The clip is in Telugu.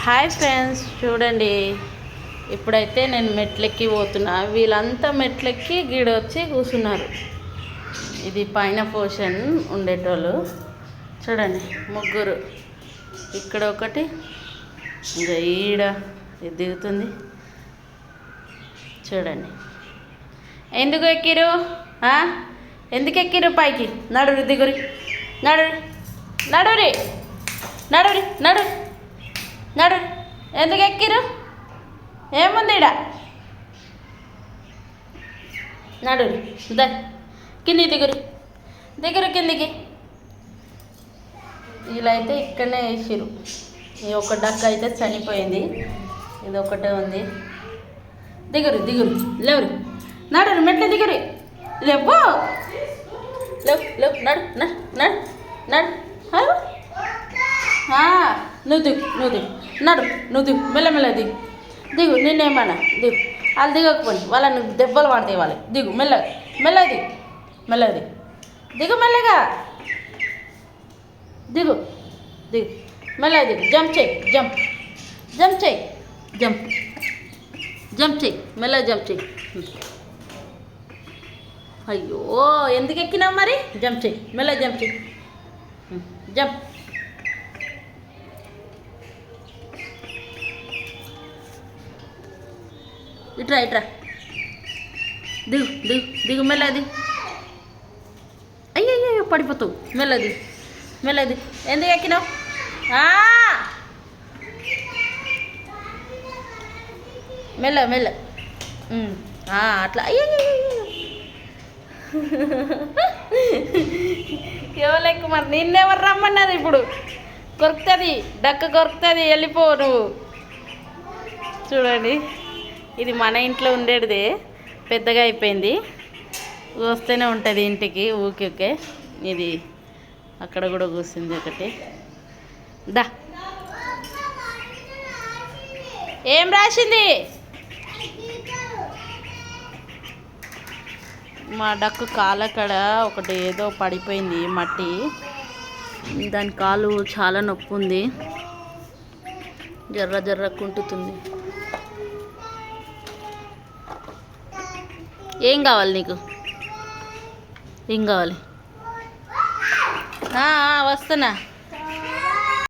హాయ్ ఫ్రెండ్స్, చూడండి. ఇప్పుడైతే నేను మెట్లెక్కి పోతున్నా. వీళ్ళంతా మెట్లెక్కి గీడొచ్చి కూర్చున్నారు. ఇది పైన పోర్షన్ ఉండేటోళ్ళు. చూడండి, ముగ్గురు. ఇక్కడ ఒకటి, ఇంకా ఈడ ఇది దిగుతుంది. చూడండి, ఎందుకు ఎక్కిరు? ఎందుకు ఎక్కిరు పైకి? నడురి, దిగురి, నడురి, నడురి, నడురి, నడు, నడు. ఎందుకు ఎక్కిరు? ఏముంది ఈడ? నడురి, కింది దిగురు, దిగురు కిందికి. ఇలా అయితే ఇక్కడనే వేసిరు. ఈ ఒక డక్క అయితే చనిపోయింది, ఇది ఒకటే ఉంది. దిగురు, దిగురు, లేవురు, నడురు, మెట్ల దిగురు, లేవు, లేవు, లేవు, నడు, నడు, నడు, నడు. నువ్వు దిగు, నువ్వు దిగు, నడు, నువ్వు దిగు, మెల్లమెల్ల దిగు, దిగు. నిన్నేమన్నా దిగు. వాళ్ళు దిగకపోయి వాళ్ళని దెబ్బలు పడతాయి. వాళ్ళు దిగు, మెల్లగా, మెల్లగా దిగు, మెల్లగా దిగు, దిగు, మెల్లగా దిగు, దిగు, మెల్లగా దిగు. జంప్ చేయి, జంప్, జంప్ చేయి, జంప్, జంప్ చేయి, మెల్లగా జంప్ చేయి. అయ్యో, ఎందుకు ఎక్కినావు మరి? జంప్ చేయి, మెల్లగా జంప్ చేయి, జంప్. ఇట్రా, ఇట్రా, దిగు, దిగు, దిగు, మెల్లగా దిగు. అయ్యో, పడిపోతావు. మెల్లగా దిగు, మెల్లగా దిగు. ఎందుకు ఎక్కినావు? మెల్ల, మెల్ల, అట్లా. అయ్యో, ఎవరు మరి? నిన్నెవరు రమ్మన్నారు? ఇప్పుడు కొరుకుతుంది, డక్క కొరుకుతుంది, వెళ్ళిపో నువ్వు. చూడండి, ఇది మన ఇంట్లో ఉండేటిదే, పెద్దగా అయిపోయింది, వస్తూనే ఉంటుంది ఇంటికి ఊకే. ఇది అక్కడ కూడా కూర్చుంది ఒకటి. దా, ఏం రాసింది? మా డక్కు కాలక్కడ ఒకటి ఏదో పడిపోయింది, మట్టి. దాని కాలు చాలా నొప్పి ఉంది, జర్ర జర్ర కుంటుతుంది. ఏం కావాలి నీకు? ఏం కావాలి? వస్తున్నా.